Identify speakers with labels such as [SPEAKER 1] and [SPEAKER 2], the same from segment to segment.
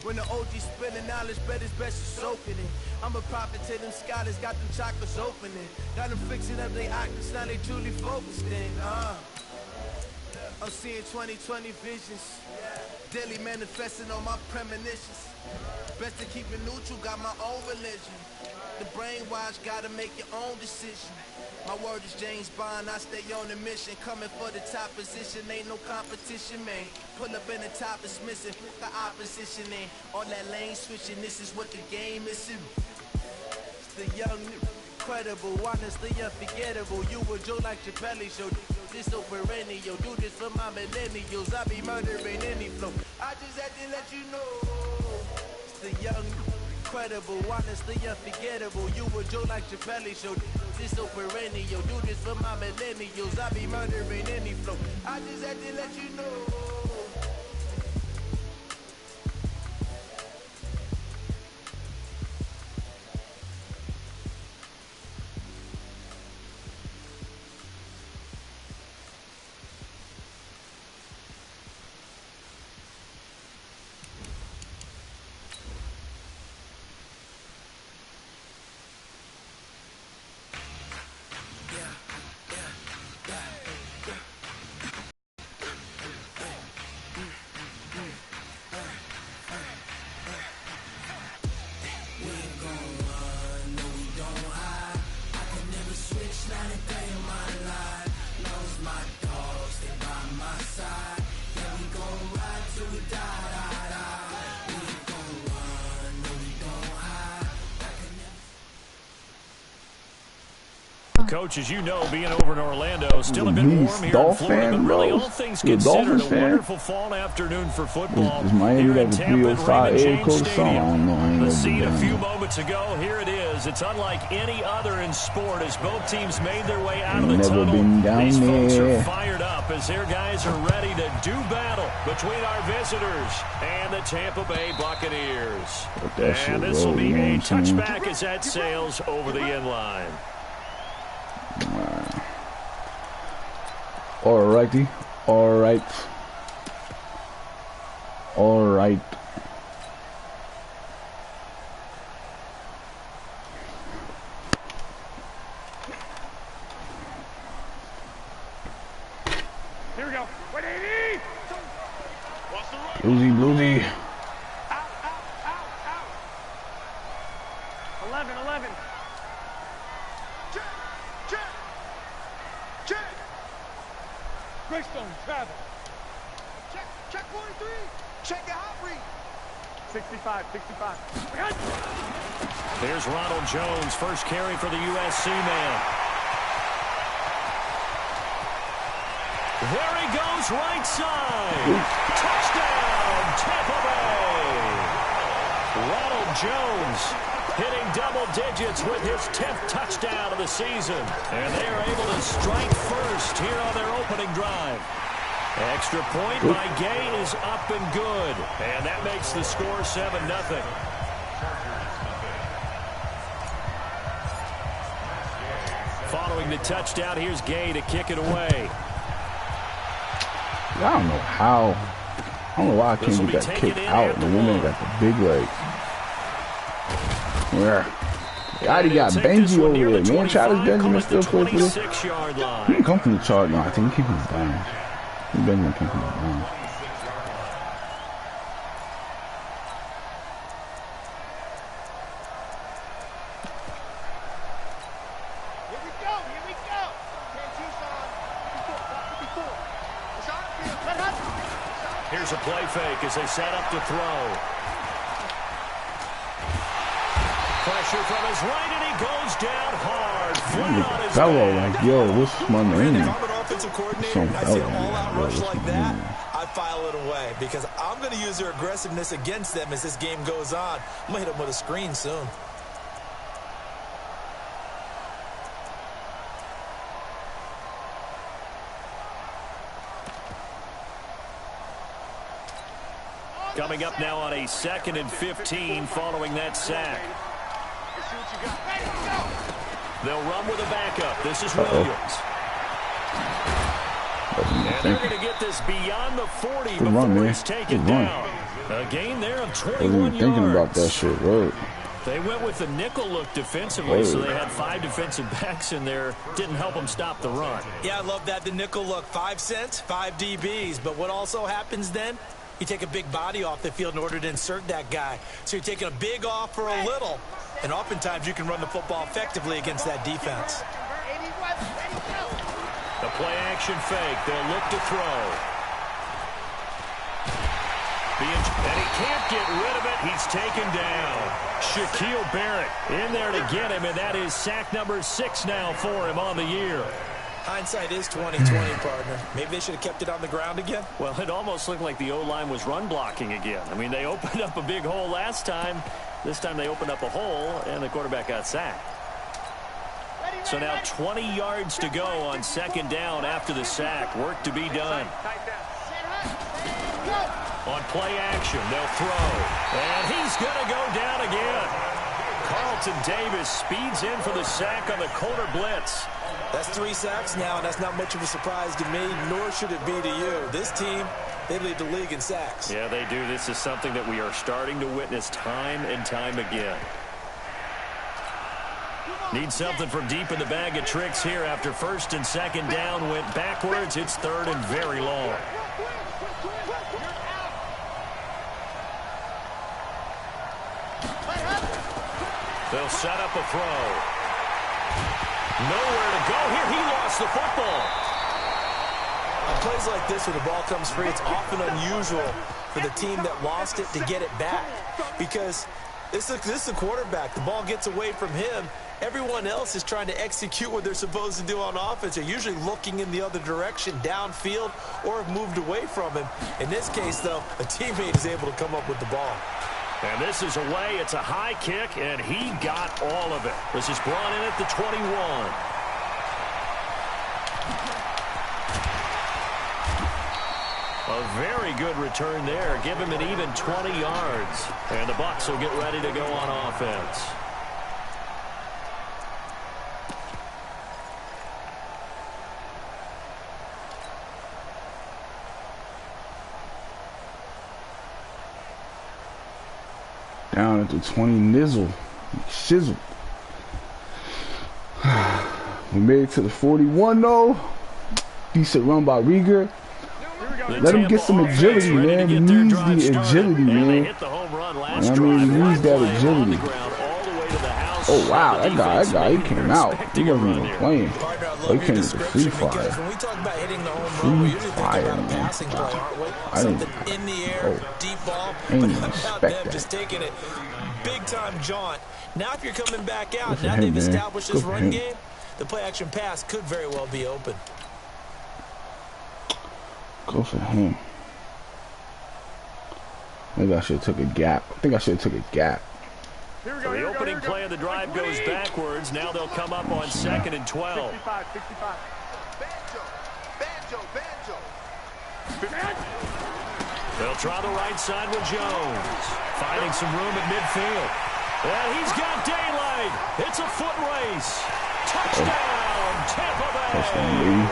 [SPEAKER 1] When the OG spilling knowledge, bet it's best you soaking it. I'm a prophet to them scholars, got them chakras opening. Got them fixing up they octaves, now they truly focused in. I'm seeing 2020 visions. Daily manifesting on my premonitions. Best to keep it neutral, got my own religion. The brainwash, gotta make your own decision. My word is James Bond, I stay on the mission. Coming for the top position, ain't no competition, man. Pull up in the top is missing, the opposition in. All that lane switching, this is what the game is in. It's the young, incredible, honestly unforgettable. You were Joe like Chappelle show. This so perennial, do this for my millennials. I be murdering any flow. I just had to let you know. It's the young, incredible, honestly unforgettable. You were Joe like Chappelle show. This so perennial, do this for my millennials. I be murdering any flow. I just had to let you know.
[SPEAKER 2] Coach, as you know, being over in Orlando, still a bit warm here in Florida, but really all things considered, a wonderful fall afternoon for football here in Tampa and Raymond James Stadium. The scene a few moments ago, here it is. It's unlike any other in sport as both teams made their way out of the tunnel. These folks are fired up as their guys are ready to do battle between our visitors and the Tampa Bay Buccaneers. And this will be a touchback as that sails over the end line.
[SPEAKER 3] Alrighty, alright.
[SPEAKER 4] Here we go. 180.
[SPEAKER 3] Bluesy.
[SPEAKER 4] Out. 11. Check. Greystone, travel. Check 43. Check the hot read. 65.
[SPEAKER 2] There's Ronald Jones, first carry for the USC man. There he goes, right side. Touchdown, Tampa Bay. Ronald Jones hitting double digits with his 10th touchdown of the season. And they are able to strike first here on their opening drive. Extra point by Gay is up and good. And that makes the score 7-0. Following the touchdown, here's Gay to kick it away.
[SPEAKER 3] I don't know how. I don't know why I can't get that kick out. The woman got the big legs. Where? I already got Benji over there. Man, Childish Benjamin still play for this. He can come from the chart now. I think he came from the Browns. Benjamin came from the Browns.
[SPEAKER 4] Here we go.
[SPEAKER 2] Here's a play fake as they set up to throw. Pressure from his right, and he goes down hard. Flat on his
[SPEAKER 3] fellow, like, yo, what's my name?
[SPEAKER 5] I see an all-out rush like that, I file it away because I'm going to use their aggressiveness against them as this game goes on. I'm going to hit them with a screen soon.
[SPEAKER 2] Coming up now on a 2nd and 15 following that sack. They'll run with a backup. This is Williams. And they're going to get this beyond the 40 before he's taken down. A gain there of 21
[SPEAKER 3] yards. I wasn't even thinking about that shit, right?
[SPEAKER 2] They went with the nickel look defensively, so they had 5 defensive backs in there. Didn't help them stop the run.
[SPEAKER 5] Yeah, I love that. The nickel look, 5 cents, 5 DBs. But what also happens then? You take a big body off the field in order to insert that guy. So you're taking a big off for a little. And oftentimes you can run the football effectively against that defense.
[SPEAKER 2] The play action fake. They'll look to throw. And he can't get rid of it. He's taken down. Shaquille Barrett in there to get him, and that is sack number 6 now for him on the year.
[SPEAKER 5] Hindsight is 20/20, partner. Maybe they should have kept it on the ground again.
[SPEAKER 2] Well, it almost looked like the O-line was run blocking again. I mean, they opened up a big hole last time. This time they opened up a hole, and the quarterback got sacked. So now 20 yards to go on 2nd down after the sack. Work to be done. On play action, they'll throw. And he's going to go down again. Carlton Davis speeds in for the sack on the corner blitz.
[SPEAKER 5] That's 3 sacks now, and that's not much of a surprise to me, nor should it be to you. This team, they lead the league in sacks.
[SPEAKER 2] Yeah, they do. This is something that we are starting to witness time and time again. Need something from deep in the bag of tricks here after 1st and 2nd down went backwards. It's 3rd and very long. They'll set up a throw. Nowhere to go here. He lost the football.
[SPEAKER 5] On plays like this where the ball comes free, it's often unusual for the team that lost it to get it back. Because this is the quarterback. The ball gets away from him. Everyone else is trying to execute what they're supposed to do on offense. They're usually looking in the other direction, downfield, or have moved away from him. In this case, though, a teammate is able to come up with the ball.
[SPEAKER 2] And this is away. It's a high kick, and he got all of it. This is brought in at the 21. A very good return there. Give him an even 20 yards. And the Bucs will get ready to go on offense.
[SPEAKER 3] Down at the 20 nizzle. Shizzle. We made it to the 41 though. Decent run by Rieger. Let him get some agility, man. He needs the agility, man. I mean, he needs that agility. Oh, wow. That guy, he came out. He wasn't even playing. Oh, he came with the free fire.
[SPEAKER 5] When we talk about hitting the home run, we're usually thinking about a passing play, aren't we? Something in the air, deep ball. But how about them just taking it big-time jaunt? Now if you're coming back out, now they've established this run game, the play-action pass could very well be open.
[SPEAKER 3] Go for him. Maybe I should have took a gap. I think I should have took a gap.
[SPEAKER 2] So the opening play of the drive goes backwards. Now they'll come up on 2nd and 12.
[SPEAKER 4] 65. Banjo.
[SPEAKER 2] They'll try the right side with Jones. Finding some room at midfield. And he's got daylight. It's a foot race. Touchdown, Tampa Bay.
[SPEAKER 3] Touchdown,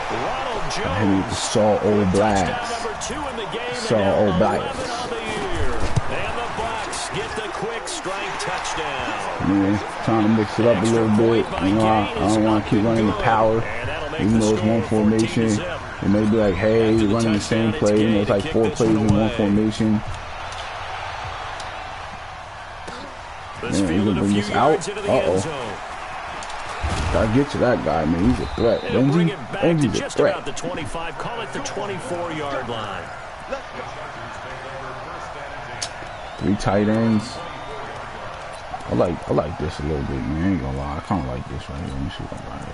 [SPEAKER 2] Ronald
[SPEAKER 3] I
[SPEAKER 2] Jones.
[SPEAKER 3] need to saw old blacks.
[SPEAKER 2] Touchdown number 2 in the game.
[SPEAKER 3] Saw old blacks.
[SPEAKER 2] And the Bucs get the quick strike touchdown.
[SPEAKER 3] Man, trying to mix it up a little bit. You know, I don't want to keep running the power. Even though it's one formation, it may be like, hey, you're running the same play. You know, it's like 4 plays in one formation. Man, he's gonna bring this out. Uh-oh. Gotta get to that guy, man. He's a threat. Benji's a threat.
[SPEAKER 2] The 25, call it the 24-yard line.
[SPEAKER 3] 3 tight ends. I like this a little bit, man. I ain't gonna lie. I kind of like this right here. Let me see what I got here.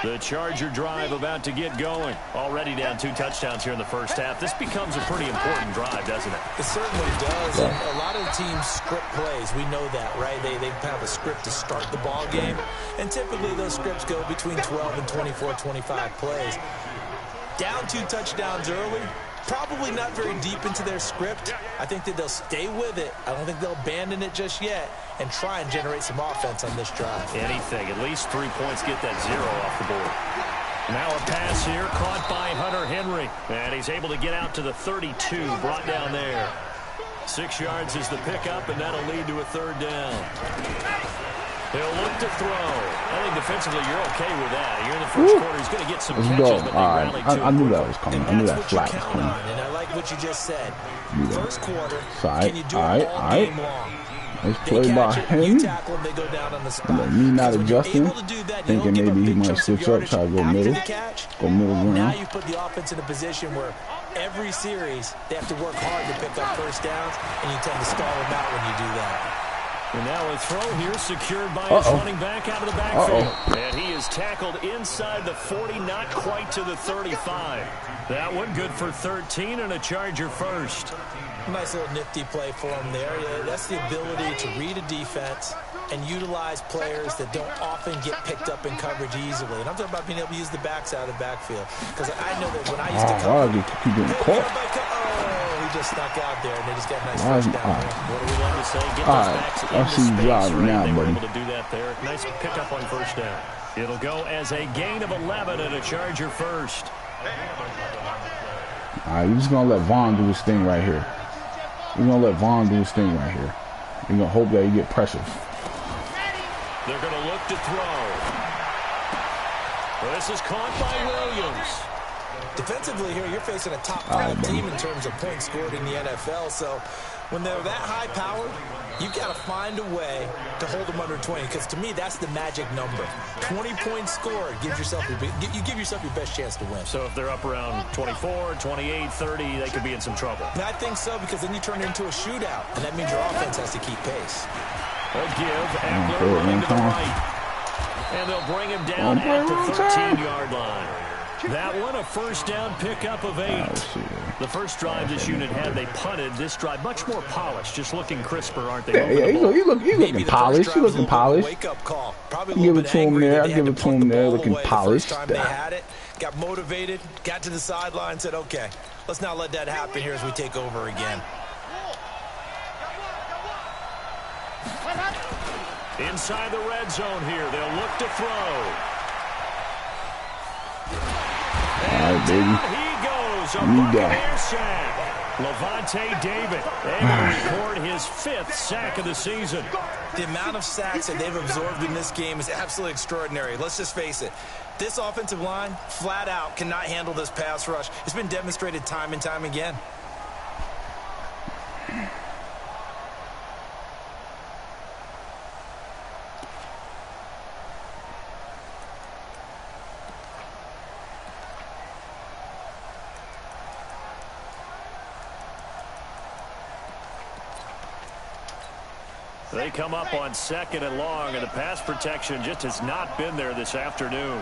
[SPEAKER 2] The Charger drive about to get going. Already down 2 touchdowns here in the first half. This becomes a pretty important drive, doesn't it?
[SPEAKER 5] It certainly does. And a lot of the teams script plays. We know that, right? They have a script to start the ball game. And typically those scripts go between 12 and 24, 25 plays. Down 2 touchdowns early, probably not very deep into their script. I think that they'll stay with it. I don't think they'll abandon it just yet and try and generate some offense on this drive.
[SPEAKER 6] Anything. At least 3 points, get that 0 off the board. Now a pass here caught by Hunter Henry. And he's able to get out to the 32, brought down there. 6 yards is the pickup, and that'll lead to a 3rd down. He'll look to throw. I think defensively you're okay with that. You're in the first quarter. He's going to get some catches, but they rally to
[SPEAKER 3] I knew that was coming. I knew that flat was coming.
[SPEAKER 5] And I like what you just said. First quarter,
[SPEAKER 3] can
[SPEAKER 5] you do it all game long?
[SPEAKER 3] Nice play by him. Me not adjusting. Thinking maybe he might switch up, try to go middle. Go middle ground.
[SPEAKER 5] Now you put the offense in a position where every series they have to work hard to pick up first downs, and you tend to stall them out when you do that.
[SPEAKER 6] And now a throw here secured by his running back out of the backfield. And he is tackled inside the 40, not quite to the 35. That one good for 13 and a Charger first.
[SPEAKER 5] Nice little nifty play for him there. Yeah, that's the ability to read a defense and utilize players that don't often get picked up in coverage easily. And I'm talking about being able to use the backs out of the backfield. Because I know that when I used to cover,
[SPEAKER 3] keep getting caught.
[SPEAKER 5] He just stuck out there, and they just got a nice first down.
[SPEAKER 6] What do we want to say? Get those backs in the space, right? They were able to do that there. Nice pickup on first down. It'll go as a gain of 11 and a Charger first.
[SPEAKER 3] All right, you're just going to let Vaughn do his thing right here. We're going to let Vaughn do his thing right here. We're going to hope that he get pressure.
[SPEAKER 6] They're going to look to throw. This is caught by Williams.
[SPEAKER 5] Defensively here, you're facing a top 5 team in terms of points scored in the NFL. So when they're that high powered, you've got to find a way to hold them under 20. Because to me, that's the magic number. 20 points scored gives yourself you give yourself your best chance to win.
[SPEAKER 6] So if they're up around 24, 28, 30, they could be in some trouble.
[SPEAKER 5] And I think so, because then you turn it into a shootout, and that means your offense has to keep pace.
[SPEAKER 6] A give, Eckler running to the right. And they'll bring him down at the 13-yard line. That one, a first down pickup of 8. The first drive this unit had, they punted. This drive, much more polished, just looking crisper, aren't they?
[SPEAKER 3] Yeah, he's looking polished. He's looking polished.
[SPEAKER 5] Wake-up call.
[SPEAKER 3] Give it to him there. I give it to him there, looking polished.
[SPEAKER 5] The first time they had it, got motivated, got to the sideline, said, okay, let's not let that happen here as we take over again.
[SPEAKER 6] Inside the red zone here, they'll look to throw.
[SPEAKER 3] All right, baby.
[SPEAKER 6] He goes. A Buccaneer sack. Levante David able to record his 5th sack of the season.
[SPEAKER 5] The amount of sacks that they've absorbed in this game is absolutely extraordinary. Let's just face it. This offensive line, flat out, cannot handle this pass rush. It's been demonstrated time and time again.
[SPEAKER 6] They come up on 2nd and long, and the pass protection just has not been there this afternoon.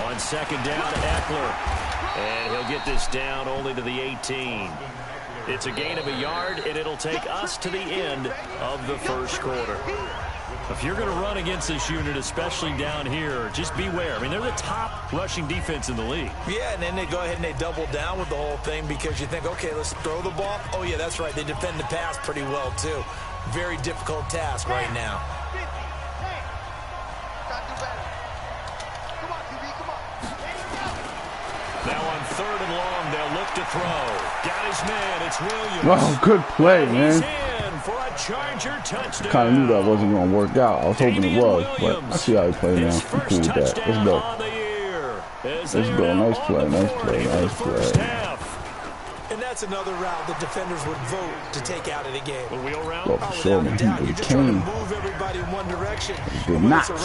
[SPEAKER 6] On 2nd down, Eckler. And he'll get this down only to the 18. It's a gain of a yard, and it'll take us to the end of the first quarter. If you're going to run against this unit, especially down here, just beware. I mean, they're the top rushing defense in the league.
[SPEAKER 5] Yeah, and then they go ahead and they double down with the whole thing because you think, okay, let's throw the ball. Oh, yeah, that's right. They defend the pass pretty well, too. Very difficult task right now.
[SPEAKER 6] Now on 3rd and long, they'll look to throw. Got his man. It's Williams.
[SPEAKER 3] Oh, good play, man.
[SPEAKER 6] For a Charger touchdown.
[SPEAKER 3] Kind of knew that wasn't going to work out. I was hoping it was, but I see how he played now. I'm cool with that. Let's go. Let's go. Nice play. Nice play. Nice play.
[SPEAKER 5] And that's another route the defenders would vote to take out of the game.
[SPEAKER 6] A wheel route?
[SPEAKER 3] Oh, for sure, man. He
[SPEAKER 5] You're just trying to move everybody in one direction.
[SPEAKER 3] Did not.
[SPEAKER 5] Kind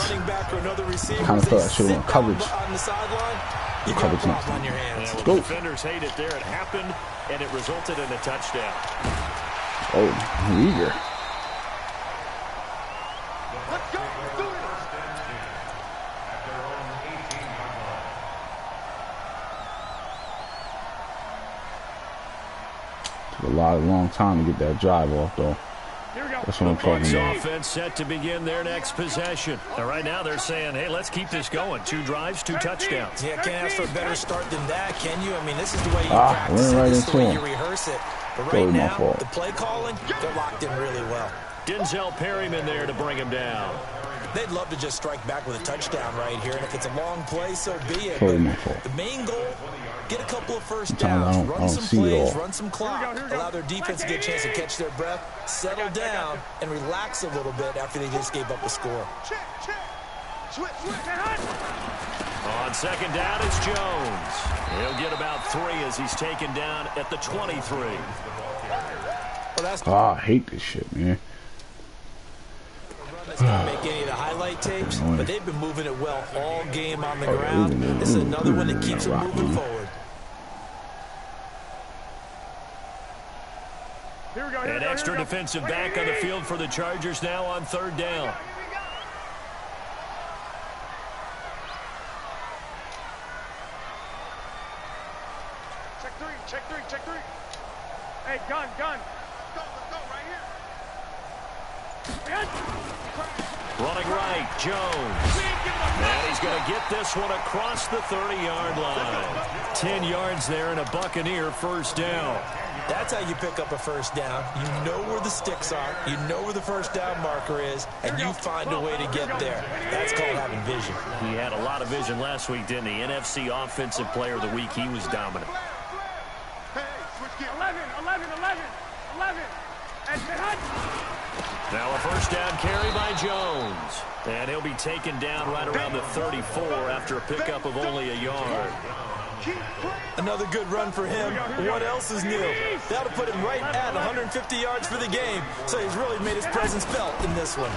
[SPEAKER 3] of thought I should have won coverage.
[SPEAKER 5] On the sideline, you got
[SPEAKER 3] coverage
[SPEAKER 5] a
[SPEAKER 3] next
[SPEAKER 5] on your hands.
[SPEAKER 6] Well, the defenders hate it there. It happened, and it resulted in a touchdown.
[SPEAKER 3] Oh, eager.
[SPEAKER 4] Let's go. Let's do it.
[SPEAKER 3] Took a long time to get that drive off, though.
[SPEAKER 4] Here we go.
[SPEAKER 3] That's what I'm talking about.
[SPEAKER 6] Offense set to begin their next possession. And right now they're saying, hey, let's keep this going. 2 drives, 2 touchdowns.
[SPEAKER 5] Yeah, can't ask for a better start than that, can you? I mean, this is the way you practice it. This is the way you rehearse it. But right now, the play calling, they're locked in really well.
[SPEAKER 6] Denzel Perryman there to bring him down.
[SPEAKER 5] They'd love to just strike back with a touchdown right here. And if it's a long play, so be it. The main goal, get a couple of first downs, run some plays, run some clock, allow their defense to get a chance to catch their breath, settle down, and relax a little bit after they just gave up a score.
[SPEAKER 6] On second down, it's Jones. He'll get about 3 as he's taken down at the 23.
[SPEAKER 3] Well, I hate this shit, man.
[SPEAKER 5] It's not make any of the highlight tapes, but they've been moving it well all game on the ground. This is another one that keeps them moving forward.
[SPEAKER 6] An extra defensive back on the field for the Chargers now on third down.
[SPEAKER 4] Check three. Hey, gun. Let's go right here.
[SPEAKER 6] Running right, Jones. And he's going to get this one across the 30-yard line. 10 yards there and a Buccaneer first down.
[SPEAKER 5] That's how you pick up a first down. You know where the sticks are. You know where the first down marker is, and you find a way to get there. That's called having vision.
[SPEAKER 6] He had a lot of vision last week, didn't he? NFC Offensive Player of the Week. He was dominant.
[SPEAKER 4] 11.
[SPEAKER 6] Now a first down carry by Jones. And he'll be taken down right around the 34 after a pickup of only a yard.
[SPEAKER 5] Another good run for him. What else is new? That'll put him right at 150 yards for the game. So he's really made his presence felt in this one.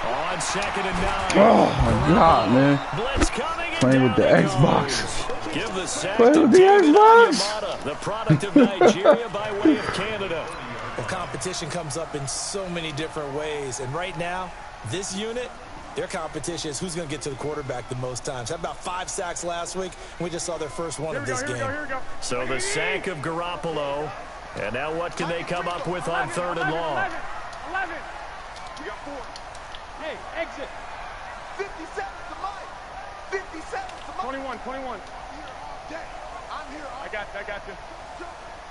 [SPEAKER 6] On second and 9.
[SPEAKER 3] Oh, my God, man.
[SPEAKER 6] Blitz coming
[SPEAKER 3] Playing with the Xbox.
[SPEAKER 6] Give the sack
[SPEAKER 3] Playing with the Xbox.
[SPEAKER 6] the product of Nigeria by way of Canada.
[SPEAKER 5] Well, competition comes up in so many different ways. And right now, this unit, their competition is who's going to get to the quarterback the most times. Had about 5 sacks last week, and we just saw their first one of this game.
[SPEAKER 6] So the sack of Garoppolo. And now what can they come up with on third and long?
[SPEAKER 4] 11. You got 4. Hey, exit. 57 to Mike. 57 to Mike. 21. I'm here. I got you.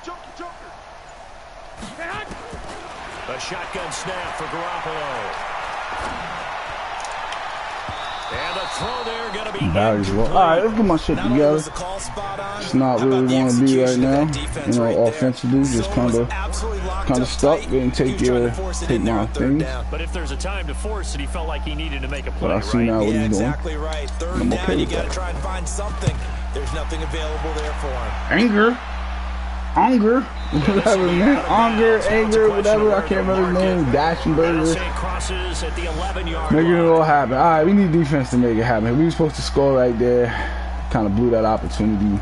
[SPEAKER 4] Joker.
[SPEAKER 6] A shotgun snap for Garoppolo. And the throw there going to be
[SPEAKER 3] All right, let's get my shit together. It's not really want to be right now. You know, offensively, just kind of stuck. Didn't take my things.
[SPEAKER 6] But if there's a time to force it, he felt like he needed to make a play.
[SPEAKER 3] But I see now what he's doing.
[SPEAKER 5] Exactly right. Third down, you got to try and find something. There's nothing available there for him.
[SPEAKER 3] Anger, whatever, man. Anger, whatever. I can't remember his name. Dashenberger. Make it all happen. All right, we need defense to make it happen. We were supposed to score right there. Kind of blew that opportunity.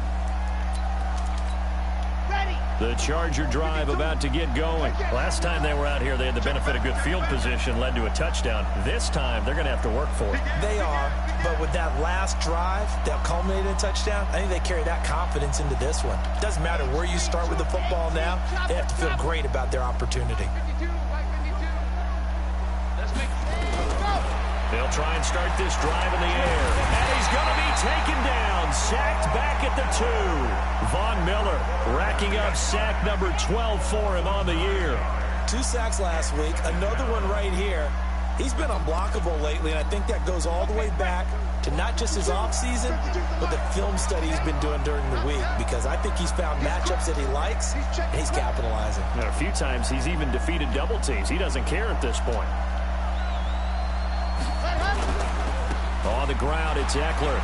[SPEAKER 6] The Charger drive about to get going. Last time they were out here, they had the benefit of good field position, led to a touchdown. This time, they're going to have to work for it.
[SPEAKER 5] They are, but with that last drive that culminated in a touchdown, I think they carry that confidence into this one. Doesn't matter where you start with the football now, they have to feel great about their opportunity.
[SPEAKER 6] They'll try and start this drive in the air. And he's going to be taken down, sacked back at the 2. Von Miller racking up sack number 12 for him on the year.
[SPEAKER 5] 2 sacks last week, another one right here. He's been unblockable lately, and I think that goes all the way back to not just his offseason, but the film study he's been doing during the week, because I think he's found matchups that he likes, and he's capitalizing.
[SPEAKER 6] And a few times he's even defeated double teams. He doesn't care at this point. On the ground, it's Eckler.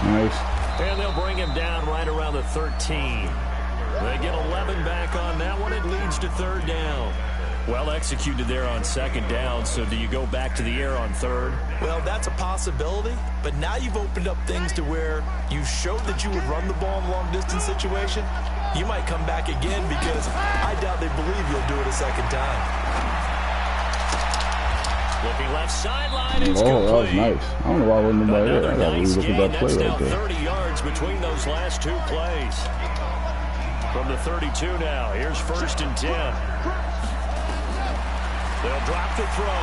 [SPEAKER 3] Nice.
[SPEAKER 6] And they'll bring him down right around the 13. They get 11 back on that one. It leads to third down. Well executed there on second down. So do you go back to the air on third?
[SPEAKER 5] Well, that's a possibility. But now you've opened up things to where you showed that you would run the ball in a long-distance situation. You might come back again because I doubt they believe you'll do it a second time.
[SPEAKER 6] Looking left sideline, it's
[SPEAKER 3] complete.
[SPEAKER 6] That
[SPEAKER 3] was nice. I don't know why I wasn't nobody there. I got to
[SPEAKER 6] nice
[SPEAKER 3] look at that play
[SPEAKER 6] right
[SPEAKER 3] right there.
[SPEAKER 6] 30 yards between those last 2 plays. From the 32 now, here's 1st and 10. They'll drop the throw.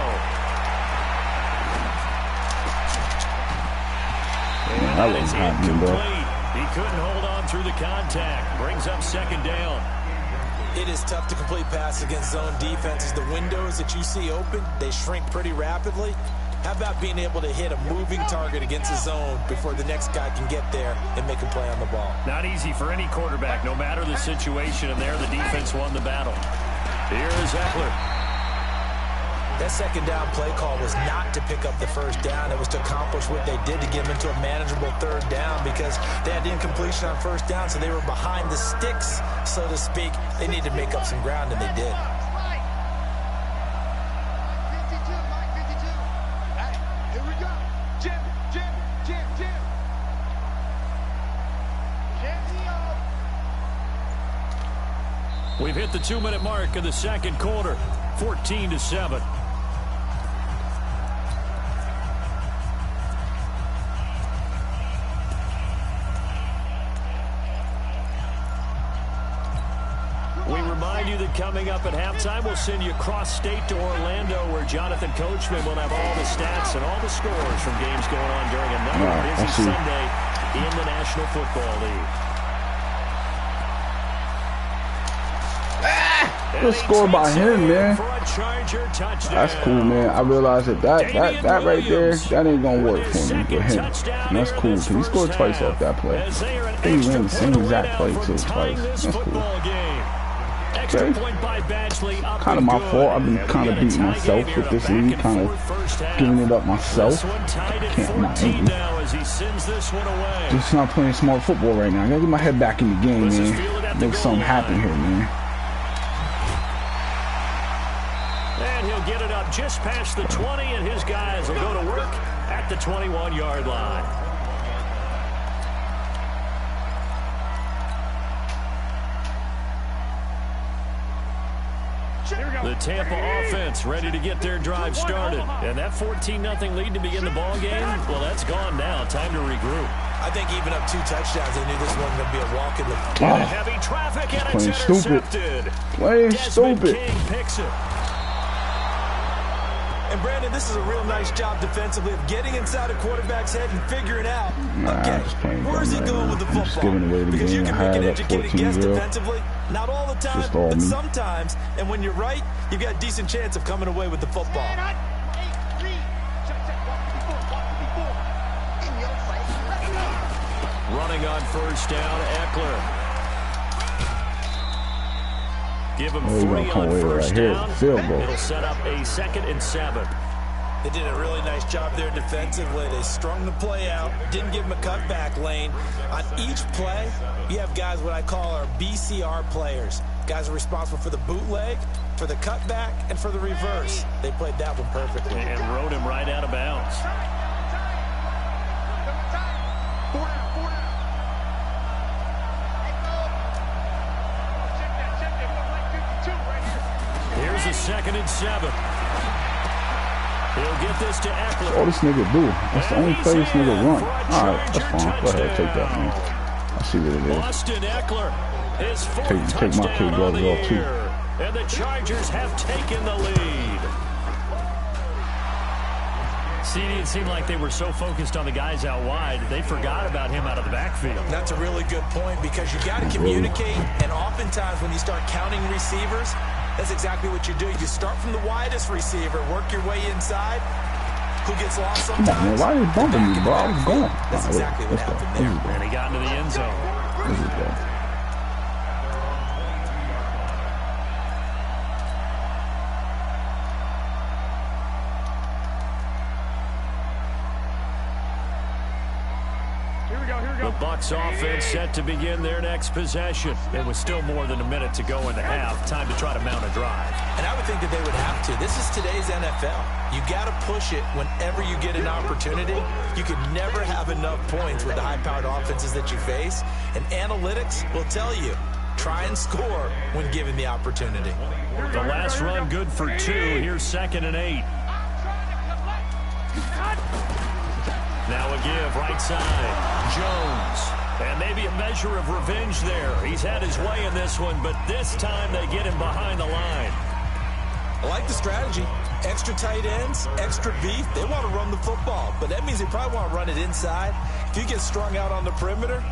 [SPEAKER 6] And that is incomplete. He couldn't hold on through the contact. Brings up second down.
[SPEAKER 5] It is tough to complete passes against zone defenses. The windows that you see open, they shrink pretty rapidly. How about being able to hit a moving target against a zone before the next guy can get there and make a play on the ball?
[SPEAKER 6] Not easy for any quarterback, no matter the situation, and there the defense won the battle. Here is Eckler.
[SPEAKER 5] That second down play call was not to pick up the first down. It was to accomplish what they did to get them into a manageable third down because they had incompletion on first down, so they were behind the sticks, so to speak. They needed to make up some ground, and they did.
[SPEAKER 4] Here we go. Jim.
[SPEAKER 6] We've hit the 2-minute mark of the second quarter, 14-7. We remind you that coming up at halftime, we'll send you cross-state to Orlando, where Jonathan Coachman will have all the stats and all the scores from games going on during another busy Sunday in the National Football League.
[SPEAKER 3] Good score by him, man. That's cool, man. I realized that right there, that ain't gonna work for me with him. And that's cool, because he scored twice off that play. I think he ran the same exact play too twice. That's cool. Okay. Kind of my fault. I've been kind of beating myself with this league, kind of giving it up myself. Can't my angry. Just not playing smart football right now. I gotta get my head back in the game, man. Make something happen here, man.
[SPEAKER 6] And he'll get it up just past the 20, and his guys will go to work at the 21-yard line. The Tampa offense ready to get their drive started. And that 14-0 lead to begin the ball game, well, that's gone now. Time to regroup.
[SPEAKER 5] I think even up 2 touchdowns, they knew this wasn't going to be a walk in the...
[SPEAKER 6] Heavy traffic, and it's intercepted.
[SPEAKER 3] Playing stupid.
[SPEAKER 6] King picks it.
[SPEAKER 5] And Brandon, this is a real nice job defensively of getting inside a quarterback's head and figuring out, okay, where's he going with the football? Because you can make an educated guess defensively, not all the time, but sometimes. And when you're right, you've got a decent chance of coming away with the football.
[SPEAKER 6] Running on first down, Eckler. Give him 3 on first down. It'll set up a 2nd and 7.
[SPEAKER 5] They did a really nice job there defensively. They strung the play out, didn't give him a cutback lane. On each play, you have guys what I call our BCR players. Guys are responsible for the bootleg, for the cutback, and for the reverse. They played that one perfectly.
[SPEAKER 6] And rode him right out of bounds. Here's a 2nd and 7. He'll get this to Eckler.
[SPEAKER 3] All this nigga do. That's the only play this nigga run. Alright, that's fine. Go ahead, take that, man. I see what it is.
[SPEAKER 6] Austin Eckler, his 4th touchdown on the year. And the Chargers have taken the lead. See, it seemed like they were so focused on the guys out wide, they forgot about him out of the backfield.
[SPEAKER 5] That's a really good point because you got to communicate, and oftentimes when you start counting receivers, that's exactly what you do. You start from the widest receiver, work your way inside. Who gets lost sometimes?
[SPEAKER 3] Come on, man. Why are you bumping me, bro? I was going.
[SPEAKER 5] That's exactly what happened there.
[SPEAKER 6] And he got into the end zone.
[SPEAKER 3] This is bad.
[SPEAKER 6] The Bucs offense set to begin their next possession. It was still more than a minute to go in the half. Time to try to mount a drive.
[SPEAKER 5] And I would think that they would have to. This is today's NFL. You got to push it whenever you get an opportunity. You could never have enough points with the high-powered offenses that you face. And analytics will tell you, try and score when given the opportunity.
[SPEAKER 6] The last run good for 2. Here's 2nd and 8. Now a give, right side. Jones. And maybe a measure of revenge there. He's had his way in this one, but this time they get him behind the line.
[SPEAKER 5] I like the strategy. Extra tight ends, extra beef. They want to run the football, but that means they probably want to run it inside. If you get strung out on the perimeter,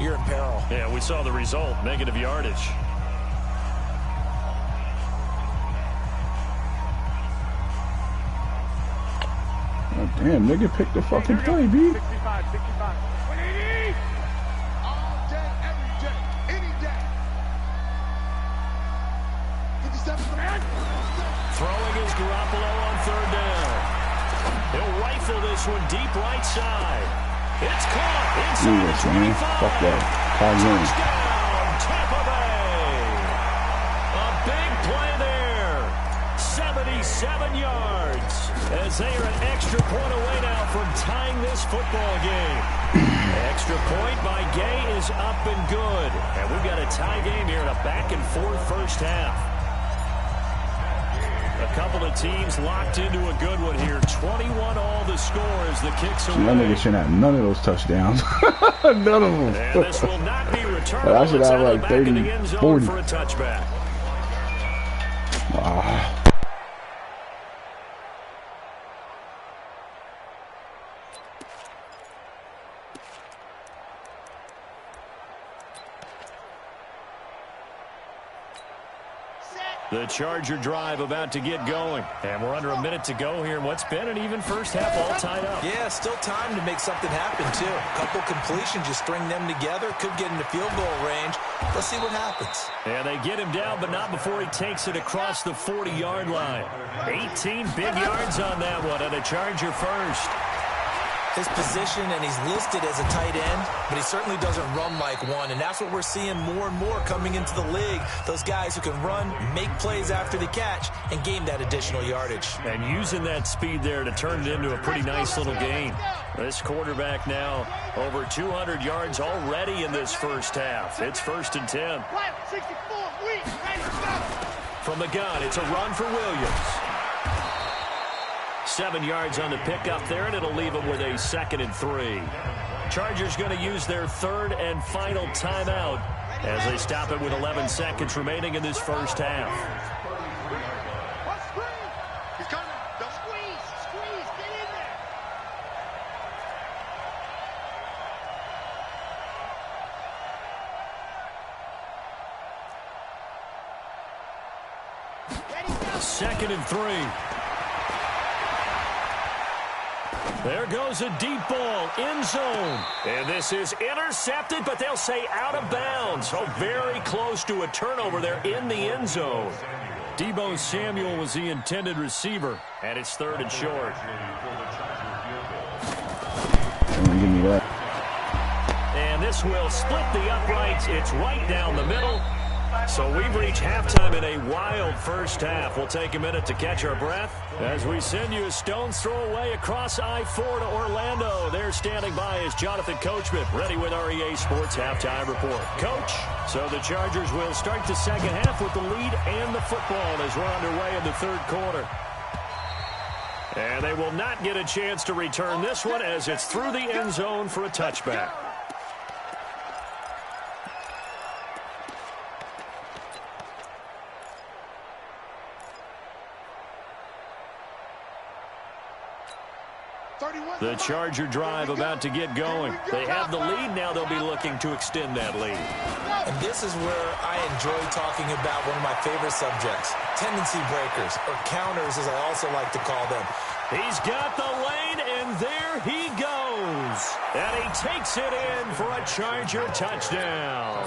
[SPEAKER 5] you're in peril.
[SPEAKER 6] Yeah, we saw the result, negative yardage.
[SPEAKER 3] Oh, damn, nigga, pick the fucking play, B.
[SPEAKER 4] 65, 65. 180! All day, every day, any day. 57 man.
[SPEAKER 6] Throwing is Garoppolo on third down. He'll rifle this one deep right side. It's caught inside the 25.
[SPEAKER 3] Fuck that.
[SPEAKER 6] Touchdown, Tampa Bay. A big play there. 77 yards. As they are an extra point away now from tying this football game. Extra point by Gay is up and good. And we've got a tie game here in a back-and-forth first half. A couple of teams locked into a good one here. 21 all the score as the kicks away.
[SPEAKER 3] That nigga shouldn't have none of those touchdowns. None of them.
[SPEAKER 6] And this will not be returned.
[SPEAKER 3] I should have like 30, 40.
[SPEAKER 6] For a touchback. The Charger drive about to get going. And we're under a minute to go here in what's been an even first half, all tied up.
[SPEAKER 5] Yeah, still time to make something happen, too. A couple completions, you string them together, could get into field goal range. Let's see what happens.
[SPEAKER 6] And they get him down, but not before he takes it across the 40-yard line. 18 big yards on that one, and a Charger first.
[SPEAKER 5] His position, and he's listed as a tight end, but he certainly doesn't run like one, and that's what we're seeing more and more coming into the league. Those guys who can run, make plays after the catch, and gain that additional yardage.
[SPEAKER 6] And using that speed there to turn it into a pretty nice little game. This quarterback now over 200 yards already in this first half. It's 1st and 10. From the gun, it's a run for Williams. 7 yards on the pickup there, and it'll leave them with a 2nd and 3. Chargers going to use their 3rd and final timeout as they stop it with 11 seconds remaining in this first half.
[SPEAKER 4] He's coming. Don't squeeze, get in there.
[SPEAKER 6] 2nd and 3. There goes a deep ball, end zone. And this is intercepted, but they'll say out of bounds. So very close to a turnover there in the end zone. Deebo Samuel was the intended receiver, and it's 3rd and short.
[SPEAKER 3] Give me that.
[SPEAKER 6] And this will split the uprights. It's right down the middle. So we've reached halftime in a wild first half. We'll take a minute to catch our breath as we send you a stone's throw away across I-4 to Orlando. There standing by is Jonathan Coachman, ready with our EA Sports Halftime Report. Coach, so the Chargers will start the second half with the lead and the football as we're underway in the 3rd quarter. And they will not get a chance to return this one as it's through the end zone for a touchback. The Charger drive about to get going. They have the lead. Now they'll be looking to extend that lead.
[SPEAKER 5] And this is where I enjoy talking about one of my favorite subjects, tendency breakers, or counters as I also like to call them.
[SPEAKER 6] He's got the lane, and there he goes. And he takes it in for a Charger touchdown.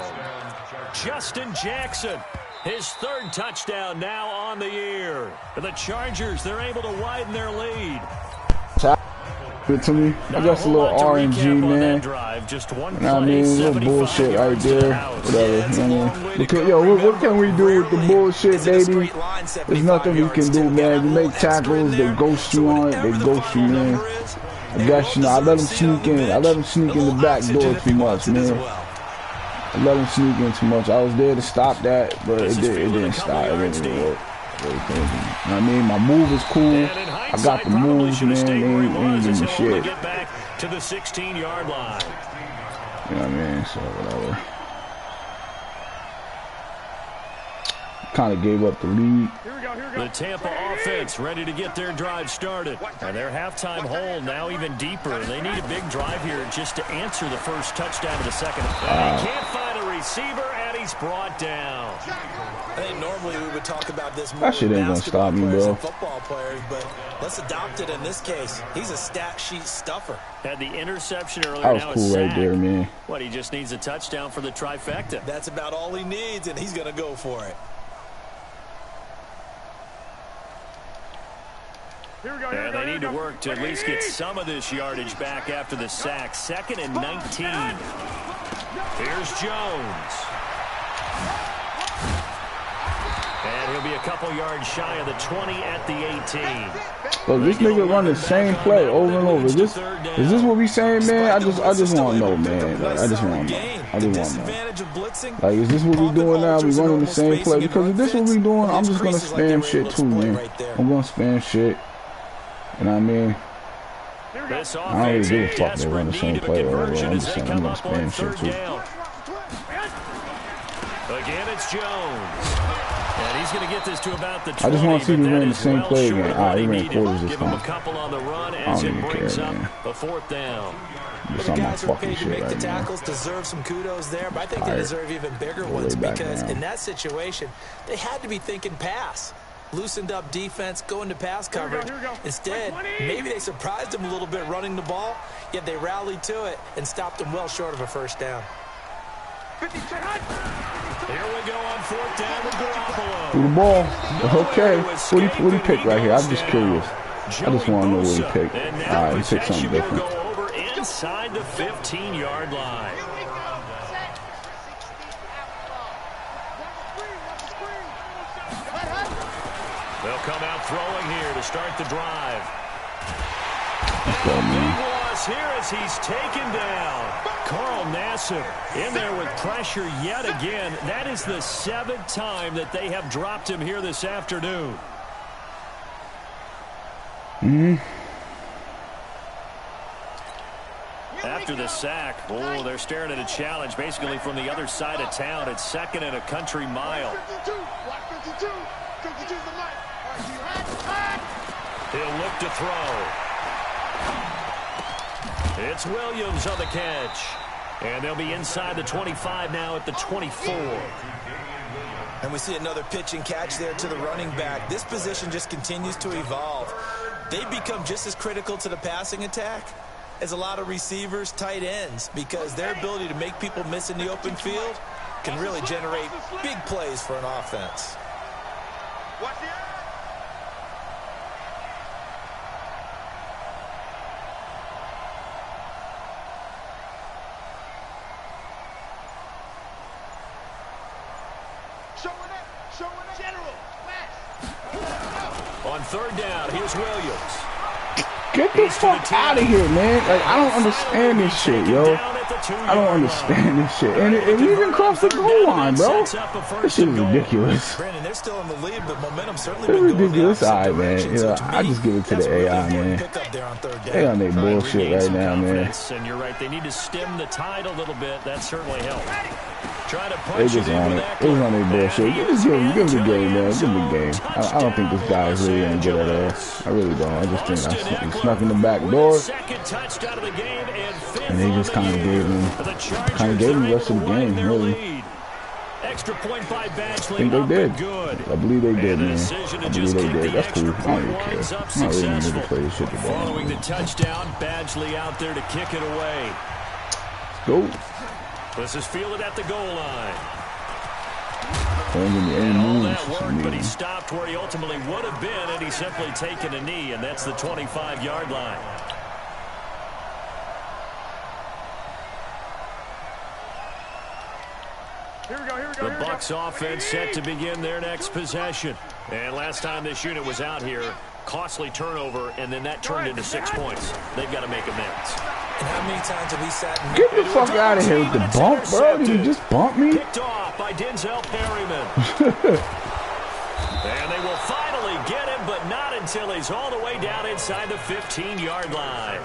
[SPEAKER 6] Justin Jackson, his 3rd touchdown now on the year. The Chargers, they're able to widen their lead.
[SPEAKER 3] Good to me. Just a little RNG, man.
[SPEAKER 6] Drive, just one
[SPEAKER 3] you know what I mean? A little bullshit right there. Whatever. You know what I mean? Because, yo, what can we do with the bullshit, baby? There's nothing we can do, man. You make tackles, they ghost you on it, they ghost you, man. I guess, you know, I let them sneak in. I let them sneak in the back door too much, man. I let them sneak in too much. I was there to stop that, but it didn't stop. It didn't work. You know what I mean? My move is cool. I got the moves, man. They ain't giving me shit.
[SPEAKER 6] Get back to the 16-yard line.
[SPEAKER 3] You know what I mean? So, whatever. kind of gave up the lead.
[SPEAKER 6] The Tampa offense ready to get their drive started. And their halftime hole now even deeper. They need a big drive here just to answer the first touchdown of the second. And he can't find a receiver, and he's brought down.
[SPEAKER 5] I think normally we would talk about this more
[SPEAKER 3] that shit ain't gonna stop me, bro.
[SPEAKER 5] Football players, but let's adopt it in this case. He's a stat sheet stuffer.
[SPEAKER 6] Had the interception earlier.
[SPEAKER 3] That was cool right there, man.
[SPEAKER 6] What, he just needs a touchdown for the trifecta.
[SPEAKER 5] That's about all he needs, and he's going to go for it.
[SPEAKER 6] And they need to work to at least get some of this yardage back after the sack. 2nd and 19. Here's Jones. And he'll be a couple yards shy of the 20 at the 18.
[SPEAKER 3] Look, this nigga run the same play over and over. Is this what we saying, man? I just want to know, man. Like, I just want to know. I just want to know. Like, is this what we doing now? We running the same play? Because if this what we doing, I'm just gonna spam shit too, man. I'm gonna spam shit. You know what I mean? I don't really give a fuck they run the same play over. I'm just saying I'm gonna spam shit too.
[SPEAKER 6] Again, it's Jones. And he's going to get this to about the 20.
[SPEAKER 3] I just want to see me run the same play again. He ran quarters this
[SPEAKER 6] Give him
[SPEAKER 3] time.
[SPEAKER 6] a couple on the run as it brings up a 4th down.
[SPEAKER 5] The guys who are paid to make the tackles deserve some kudos there, but I think they deserve even bigger ones because in that situation, they had to be thinking pass. Loosened up defense, going to pass coverage. Instead, maybe they surprised him a little bit running the ball, yet they rallied to it and stopped him well short of a first down.
[SPEAKER 6] Here we go on 4th down with Garoppolo.
[SPEAKER 3] Through the ball. Okay. What he picked right here? I'm just curious. I just want to know what he picked. All right, he picked something different.
[SPEAKER 6] Go over inside the 15-yard line. They'll come out throwing here to start the drive. Big loss here as he's taken down. Carl Nassib in there with pressure yet again. That is the 7th time that they have dropped him here this afternoon. After the sack, oh, they're staring at a challenge basically from the other side of town. It's 2nd and a country mile. He'll look to throw. It's Williams on the catch. And they'll be inside the 25 now at the 24.
[SPEAKER 5] And we see another pitch and catch there to the running back. This position just continues to evolve. They've become just as critical to the passing attack as a lot of receivers, tight ends, because their ability to make people miss in the open field can really generate big plays for an offense.
[SPEAKER 4] Watch the
[SPEAKER 6] On 3rd down, here's Williams.
[SPEAKER 3] Get the fuck out of here, man. Like, I don't understand this shit, yo. I don't understand this shit. And it even crossed the goal line, bro. This shit is ridiculous.
[SPEAKER 5] Brandon, they're still in the lead, but momentum certainly
[SPEAKER 3] it's ridiculous. All right, man. Yeah, I just give it to the AI, man. They on their bullshit right now, man.
[SPEAKER 6] And you're right. They need to stem the tide a little bit. That certainly helped.
[SPEAKER 3] They just on it. It was on their bullshit. Just give him the game, man. Give him the game. I don't think this guy is really any good at all. I really don't. I just think he snuck in the back door. And they just kind of gave him the rest of the game, really.
[SPEAKER 6] Extra point by Badgley.
[SPEAKER 3] I think they did. I believe they did, man. I believe they did. That's cool. I don't really care. I'm not really going to play this shit.
[SPEAKER 6] Following the touchdown, Badgley out there to kick it away.
[SPEAKER 3] Go.
[SPEAKER 6] This is fielded at the goal line.
[SPEAKER 3] And
[SPEAKER 6] all that work, but he stopped where he ultimately would have been, and he's simply taken a knee, and that's the 25-yard line. The Bucs offense set to begin their next possession. And last time this unit was out here, costly turnover, and then that turned into 6 points. They've got to make amends.
[SPEAKER 5] And how many times have we sat and
[SPEAKER 3] get the fuck out of here with the bump, bro? Did he just bump me?
[SPEAKER 6] Picked off by Denzel Perryman. And they will finally get him, but not until he's all the way down inside the 15-yard line.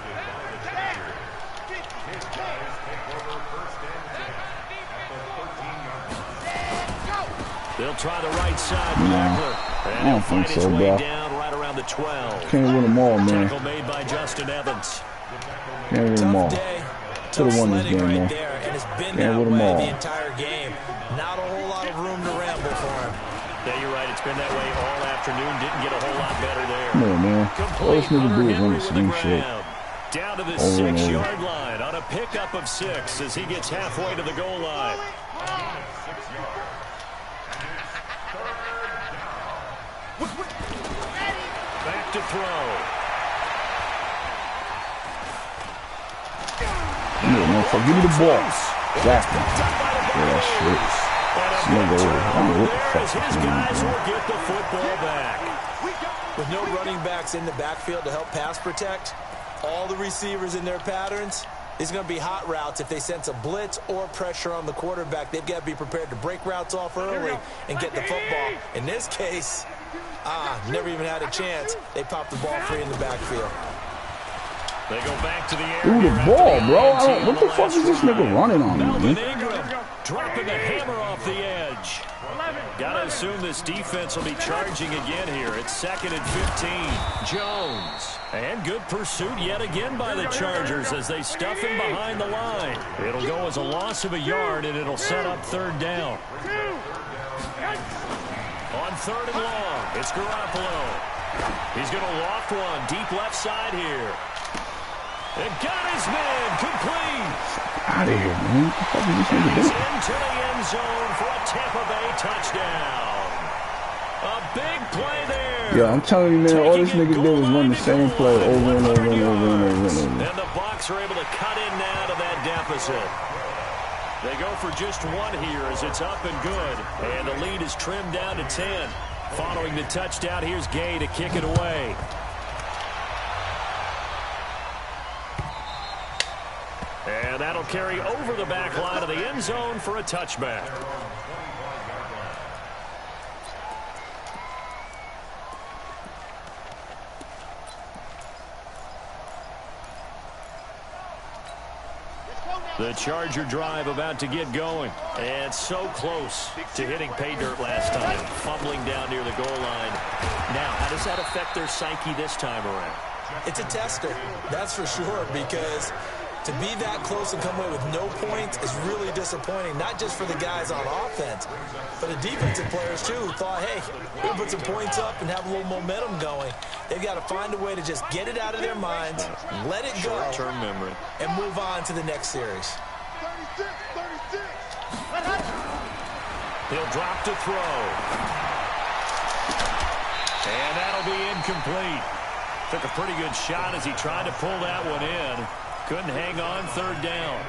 [SPEAKER 6] They'll try the right side with Eckler. And
[SPEAKER 3] I don't think so, bro.
[SPEAKER 6] down right around the 12.
[SPEAKER 3] Can't win them all, man.
[SPEAKER 6] Tackle made by Justin Evans.
[SPEAKER 3] Can't win them all. Could have won this game,
[SPEAKER 5] right
[SPEAKER 3] though.
[SPEAKER 5] there, and it's been
[SPEAKER 3] Can't
[SPEAKER 5] that
[SPEAKER 3] win them
[SPEAKER 5] way
[SPEAKER 3] all.
[SPEAKER 5] the entire game. Not a whole lot of room to ramble for him.
[SPEAKER 6] Yeah, you're right. It's been that way all afternoon. Didn't get a whole lot better there.
[SPEAKER 3] Come on, man. All this nigga do is run the same shit.
[SPEAKER 6] Down to the
[SPEAKER 3] Over and over.
[SPEAKER 6] 6-yard line on a pickup of 6 as he gets halfway to the goal line. Back to throw.
[SPEAKER 3] Give me the ball. Jackson. Yeah, shit. Snug over. I don't know what the fuck
[SPEAKER 6] His guys will get the football back.
[SPEAKER 5] With no running backs in the backfield to help pass protect, all the receivers in their patterns, it's going to be hot routes. If they sense a blitz or pressure on the quarterback, they've got to be prepared to break routes off early and get the football. In this case, never even had a chance. They popped the ball free in the backfield.
[SPEAKER 6] They go back to the air.
[SPEAKER 3] Ooh, the ball, bro. What the fuck is this nigga running on me, man?
[SPEAKER 6] Dropping the hammer off the edge. Gotta assume this defense will be charging again here. It's 2nd and 15. Jones. And good pursuit yet again by the Chargers as they stuff him behind the line. It'll go as a loss of a yard, and it'll set up 3rd down. On 3rd and long, it's Garoppolo. He's going to loft one deep left side here. And got his man complete.
[SPEAKER 3] Out of here, man. What the fuck is this nigga
[SPEAKER 6] He's
[SPEAKER 3] doing?
[SPEAKER 6] into the end zone for a Tampa Bay touchdown. A big play there.
[SPEAKER 3] Yeah, I'm telling you, man, all this nigga did was run the same play over and over and over and over and over.
[SPEAKER 6] And the Bucs are able to cut in now to that deficit. They go for just one here as it's up and good. And the lead is trimmed down to 10. Following the touchdown, here's Gay to kick it away. And that'll carry over the back line of the end zone for a touchback. The Charger drive about to get going. And so close to hitting pay dirt last time. Fumbling down near the goal line. Now, how does that affect their psyche this time around?
[SPEAKER 5] It's a tester, that's for sure, because to be that close and come away with no points is really disappointing, not just for the guys on offense, but the defensive players, too, who thought, hey, we'll put some points up and have a little momentum going. They've got to find a way to just get it out of their minds, let it go,
[SPEAKER 6] short-term memory,
[SPEAKER 5] and move on to the next series.
[SPEAKER 4] 36.
[SPEAKER 6] He'll drop to throw. And that'll be incomplete. Took a pretty good shot as he tried to pull that one in. Couldn't hang on, 3rd down.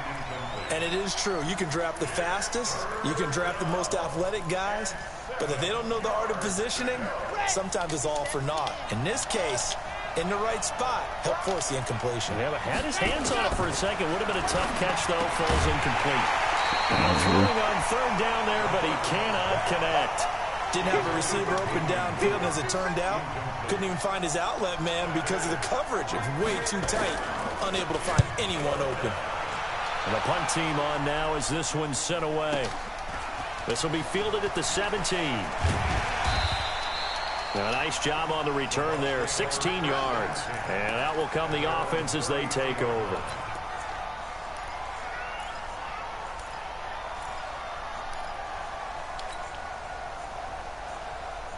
[SPEAKER 5] And it is true. You can draft the fastest. You can draft the most athletic guys. But if they don't know the art of positioning, sometimes it's all for naught. In this case, in the right spot, help force the incompletion.
[SPEAKER 6] Yeah, but had his hands on it for a second. Would have been a tough catch, though. Falls incomplete. Throwing on 3rd down there, but he cannot connect.
[SPEAKER 5] Didn't have a receiver open downfield, and as it turned out, couldn't even find his outlet man because of the coverage. It's way too tight. Unable to find anyone open.
[SPEAKER 6] And the punt team on now as this one's sent away. This will be fielded at the 17. A nice job on the return there, 16 yards. And out will come the offense as they take over.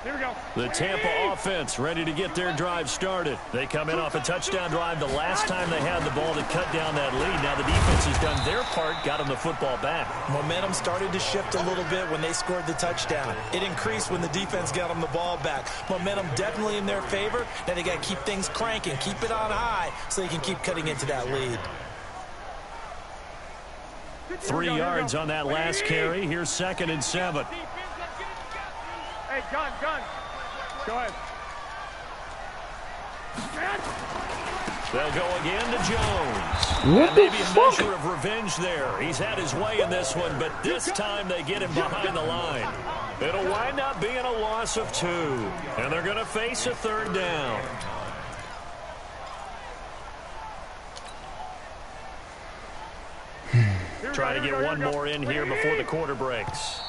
[SPEAKER 4] Here we go.
[SPEAKER 6] The Tampa offense ready to get their drive started. They come in off a touchdown drive the last time they had the ball to cut down that lead. Now the defense has done their part, got them the football back.
[SPEAKER 5] Momentum started to shift a little bit when they scored the touchdown. It increased when the defense got them the ball back. Momentum definitely in their favor. Now they got to keep things cranking, keep it on high so they can keep cutting into that lead.
[SPEAKER 6] 3 yards on that last carry. Here's 2nd and 7.
[SPEAKER 4] Hey, gun. Go ahead.
[SPEAKER 6] They'll go again to Jones.
[SPEAKER 3] What
[SPEAKER 6] and
[SPEAKER 3] the
[SPEAKER 6] maybe a
[SPEAKER 3] fuck?
[SPEAKER 6] measure of revenge there. He's had his way in this one, but this time they get him behind the line. It'll wind up being a loss of 2. And they're going to face a 3rd down. Try to get one more in here before the quarter breaks.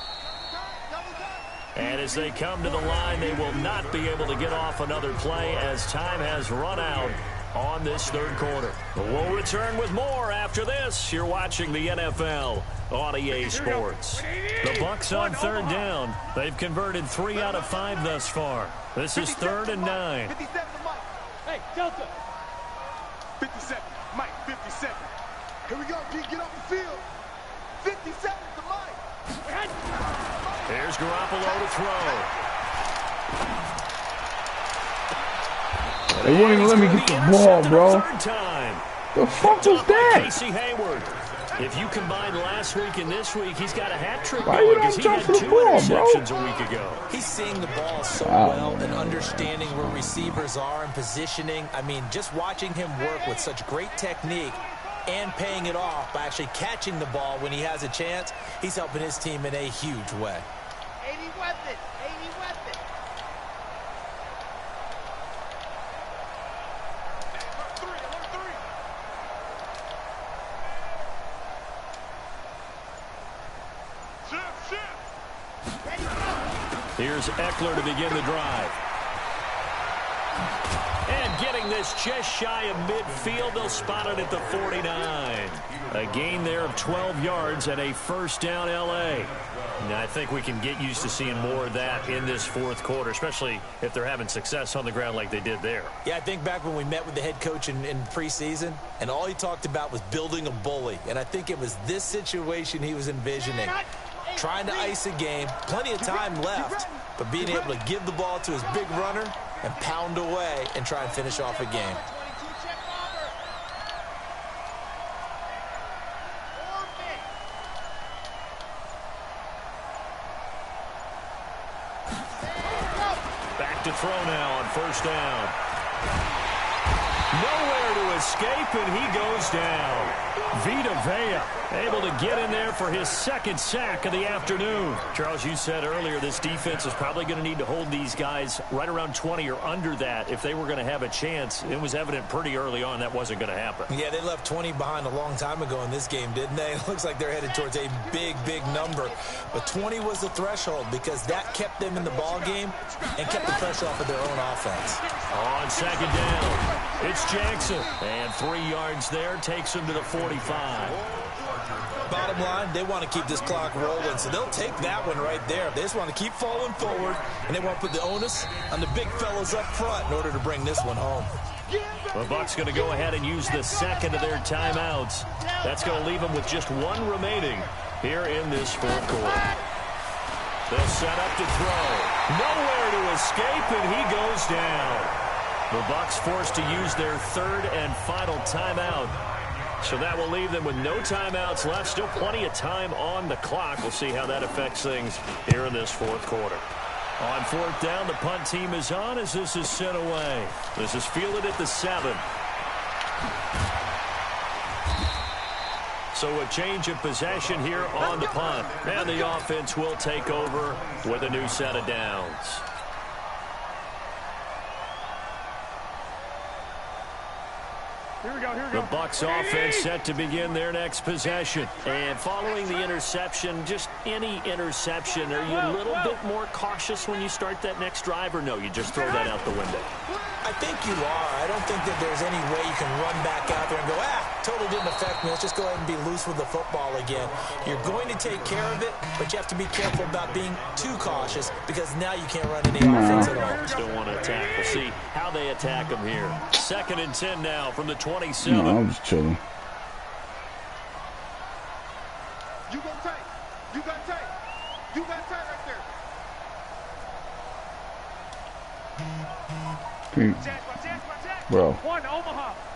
[SPEAKER 6] And as they come to the line, they will not be able to get off another play as time has run out on this third quarter. But we'll return with more after this. You're watching the NFL on EA Sports. The Bucs on third down. They've converted 3 out of 5 thus far. This is 3rd and 9.
[SPEAKER 4] 57 to Mike. Hey, Delta. 57. Mike, 57. Here we go, G. Get off the field. 57 to Mike.
[SPEAKER 6] Here's Garoppolo to throw.
[SPEAKER 3] They won't even let me get the ball, bro. The fuck was that?
[SPEAKER 6] Casey Hayward. If you combine last week and this week, he's got a hat trick
[SPEAKER 3] Why
[SPEAKER 6] going
[SPEAKER 3] you
[SPEAKER 6] because
[SPEAKER 3] don't
[SPEAKER 6] he
[SPEAKER 3] jump
[SPEAKER 6] had
[SPEAKER 3] for the
[SPEAKER 6] 2
[SPEAKER 3] ball,
[SPEAKER 6] interceptions
[SPEAKER 3] bro?
[SPEAKER 6] a week ago.
[SPEAKER 5] He's seeing the ball so well and understanding where receivers are and positioning. I mean, just watching him work with such great technique and paying it off by actually catching the ball when he has a chance, he's helping his team in a huge way.
[SPEAKER 4] 80 weapon. 80 weapon.
[SPEAKER 6] Here's Eckler to begin the drive. And getting this just shy of midfield, they'll spot it at the 49. A gain there of 12 yards and a first down L.A. Now, I think we can get used to seeing more of that in this fourth quarter, especially if they're having success on the ground like they did there.
[SPEAKER 5] Yeah, I think back when we met with the head coach in preseason, and all he talked about was building a bully. And I think it was this situation he was envisioning. Trying to ice a game, plenty of time left, but being able to give the ball to his big runner and pound away and try and finish off a game.
[SPEAKER 6] Back to throw now on first down. Nowhere to escape, and he goes down. Vita Vea able to get in there for his second sack of the afternoon. Charles, you said earlier this defense is probably going to need to hold these guys right around 20 or under that if they were going to have a chance. It was evident pretty early on that wasn't going to happen.
[SPEAKER 5] Yeah, they left 20 behind a long time ago in this game, didn't they? It looks like they're headed towards a big, big number. But 20 was the threshold because that kept them in the ball game and kept the pressure off of their own offense.
[SPEAKER 6] On second down, it's Jackson. And 3 yards there takes him to the 45.
[SPEAKER 5] Bottom line, they want to keep this clock rolling, so they'll take that one right there. They just want to keep falling forward, and they want to put the onus on the big fellas up front in order to bring this one home.
[SPEAKER 6] The Bucs going to go ahead and use the second of their timeouts. That's going to leave them with just 1 remaining here in this fourth quarter. They'll set up to throw. Nowhere to escape, and he goes down. The Bucs forced to use their 3rd and final timeout. So that will leave them with no timeouts left. Still plenty of time on the clock. We'll see how that affects things here in this fourth quarter. On fourth down, the punt team is on as this is sent away. This is fielded at the 7. So a change of possession here on the punt. And the offense will take over with a new set of downs.
[SPEAKER 4] Here we go.
[SPEAKER 6] The Bucs offense set to begin their next possession. And following the interception, just any interception, are you a little bit more cautious when you start that next drive, or no, you just throw that out the window?
[SPEAKER 5] I think you are. I don't think that there's any way you can run back out there and go, totally didn't affect me. Let's just go ahead and be loose with the football again. You're going to take care of it, but you have to be careful about being too cautious because now you can't run any offense at all.
[SPEAKER 6] Still want to attack. We'll see how they attack them here. 2nd and 10 now from the 27.
[SPEAKER 3] No, I'm just chilling.
[SPEAKER 4] You go tight. You got tight. You got tight right there.
[SPEAKER 3] Bro,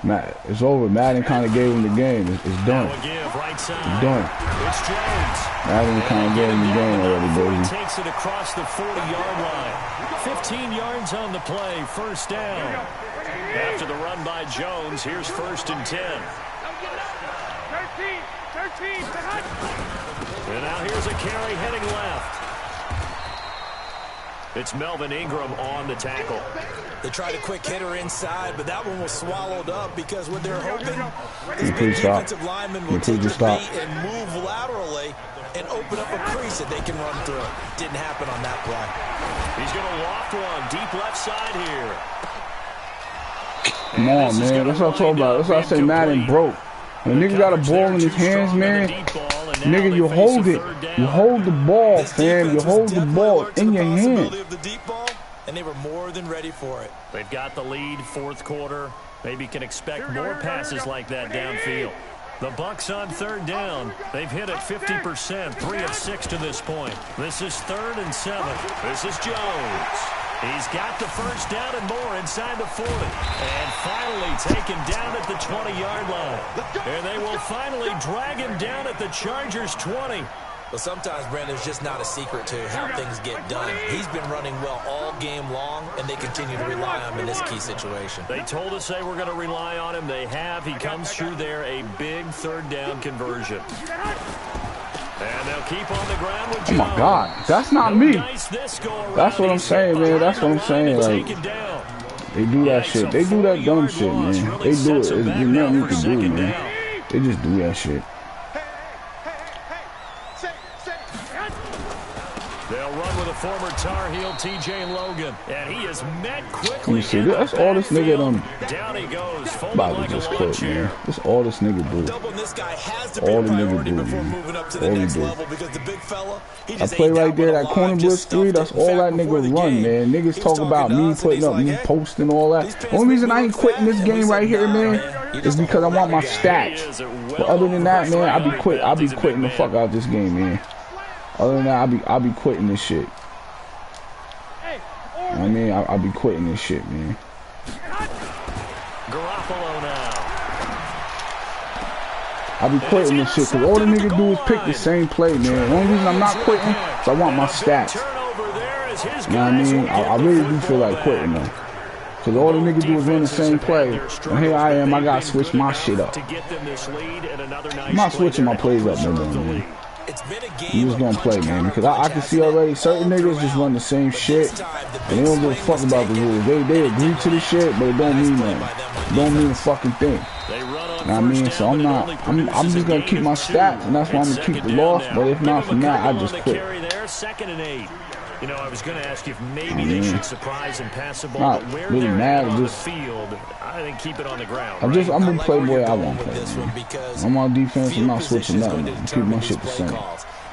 [SPEAKER 3] Matt, it's over. Madden kind of gave him the game. It's done. It's done.
[SPEAKER 6] It's Jones.
[SPEAKER 3] Madden kind of gave him the game already, baby.
[SPEAKER 6] Takes it across the 40-yard line. 15 yards on the play. First down. After the run by Jones, here's 1st and 10.
[SPEAKER 4] 13.
[SPEAKER 6] And now here's a carry heading left. It's Melvin Ingram on the tackle.
[SPEAKER 5] They tried a quick hitter inside, but that one was swallowed up because what they're hoping, this big defensive lineman will take his feet and move laterally and open up a crease that they can run through. Didn't happen on that play.
[SPEAKER 6] He's going to loft one deep left side here.
[SPEAKER 3] Come on, man. That's what I'm talking about. That's why I say Madden broke. When a nigga got a ball in his hands, man, nigga, you hold it. You hold the ball, fam. You hold the ball in your hand.
[SPEAKER 5] And they were more than ready for it.
[SPEAKER 6] They've got the lead, fourth quarter. Maybe can expect more passes like that downfield. The Bucs on third down. They've hit it 50%, 3 of 6 to this point. This is 3rd and 7. This is Jones. He's got the first down and more inside the 40. And finally taken down at the 20-yard line. And they will finally drag him down at the Chargers' 20.
[SPEAKER 5] Well, sometimes, Brandon, there's just not a secret to how things get done. He's been running well all game long, and they continue to rely on him in this key situation.
[SPEAKER 6] They told us they were going to rely on him. They have. He comes through there, a big third down conversion. And they'll keep on the ground with Jones.
[SPEAKER 3] Oh, my God. That's not me. That's what I'm saying, man. That's what I'm saying. Like, they do that shit. They do that dumb shit, man. They do it. There's nothing you can do, man. They just do that shit.
[SPEAKER 6] They'll run with a former Tar Heel, TJ Logan. And he is met quickly.
[SPEAKER 3] You see, that's all this nigga done.
[SPEAKER 6] Down he goes.
[SPEAKER 3] About to just quit, man. That's all this nigga do. All the nigga do, man. All he do.
[SPEAKER 5] Because the big fella,
[SPEAKER 3] I play right there, that corner blitz 3, that's all that nigga run, man. Niggas talk about me putting up, me posting, all that. The only reason I ain't quitting this game right here, man, is because I want my stats. But other than that, man, I be quitting the fuck out this game, man. Other than that, I'll be quitting this shit. I mean, I'll be quitting this shit, man.
[SPEAKER 6] Garoppolo now.
[SPEAKER 3] I'll be quitting this shit, because all the nigga do is pick the same play, man. The only reason I'm not quitting is I want my stats. You know what I mean? I really do feel like quitting, though. Because all the nigga do is run the same play. And here I am, I got to switch my shit up. I'm not switching my plays up no more, man. You just gonna play, man, because I can see already certain niggas just run the same shit and they don't give a fuck about the rules. They agree to the shit, but it don't mean nothing. It don't mean a fucking thing. You know what I mean? So I'm just gonna keep my stats, and that's why I'm gonna keep the loss. But if not from that, I just quit.
[SPEAKER 6] Second and 8. You know, I was going to ask you if maybe they should surprise and pass the ball,
[SPEAKER 3] not
[SPEAKER 6] but where
[SPEAKER 3] really
[SPEAKER 6] they're
[SPEAKER 3] mad,
[SPEAKER 6] on
[SPEAKER 3] just
[SPEAKER 6] the field, I think keep it on the ground.
[SPEAKER 3] I'm gonna play the way I want to play, man. I'm on defense. I'm not switching nothing. I'm keeping my shit the same.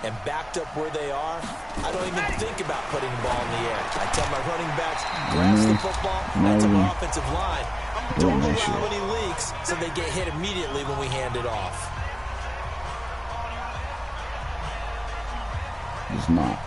[SPEAKER 5] And backed up where they are, I don't even think about putting the ball in the air. I tell my running backs, grasp the football, that's an offensive line. Don't allow any leaks so they get hit immediately when we hand it off.
[SPEAKER 3] It's not.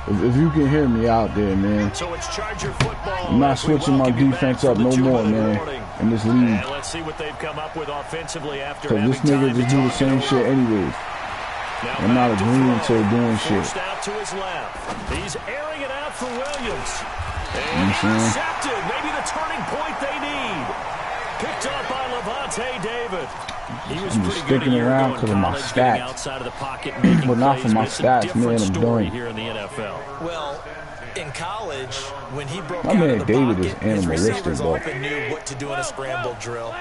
[SPEAKER 3] If you can hear me out there, man,
[SPEAKER 6] so it's Charger football.
[SPEAKER 3] I'm not switching my defense up no more, man, in this league.
[SPEAKER 6] And let's see what they've come up with offensively after
[SPEAKER 3] because this nigga just do the same shit anyways. I'm not agreeing to doing shit.
[SPEAKER 6] Out to his left. He's airing it out for Williams. And intercepted. Maybe the turning point they need. Picked up by Levante David. He was pretty
[SPEAKER 3] sticking around because of my stats.
[SPEAKER 6] Outside of the pocket,
[SPEAKER 3] but not for my stats, man. I'm done.
[SPEAKER 6] Here in the NFL.
[SPEAKER 5] Well, in college, when he broke
[SPEAKER 3] my
[SPEAKER 5] out
[SPEAKER 3] man
[SPEAKER 5] of the
[SPEAKER 3] David
[SPEAKER 5] pocket,
[SPEAKER 3] is animalistic,
[SPEAKER 5] his
[SPEAKER 3] bro.
[SPEAKER 5] often knew what to do in a scramble drill.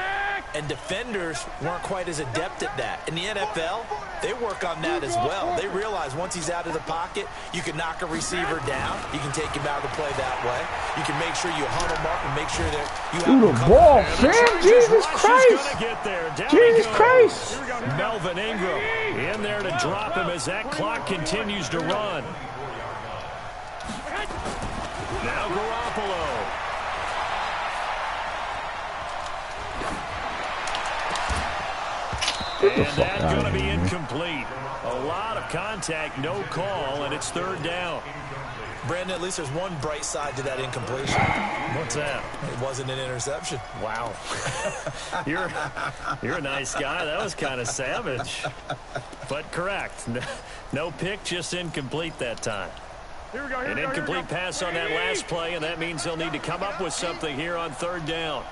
[SPEAKER 5] And defenders weren't quite as adept at that. In the NFL, they work on that as well. They realize once he's out of the pocket, you can knock a receiver down. You can take him out of the play that way. You can make sure you huddle mark and make sure that you have
[SPEAKER 3] the ball, fam. Jesus Christ. Jesus Christ.
[SPEAKER 6] Melvin Ingram in there to drop him as that clock continues to run. Now Garoppolo. And that's going to be incomplete. A lot of contact, no call, and it's third down.
[SPEAKER 5] Brandon, at least there's one bright side to that incompletion.
[SPEAKER 6] What's that?
[SPEAKER 5] It wasn't an interception.
[SPEAKER 6] Wow. You're a nice guy. That was kind of savage. But correct. No pick, just incomplete that time. An incomplete pass on that last play, and that means they'll need to come up with something here on third down.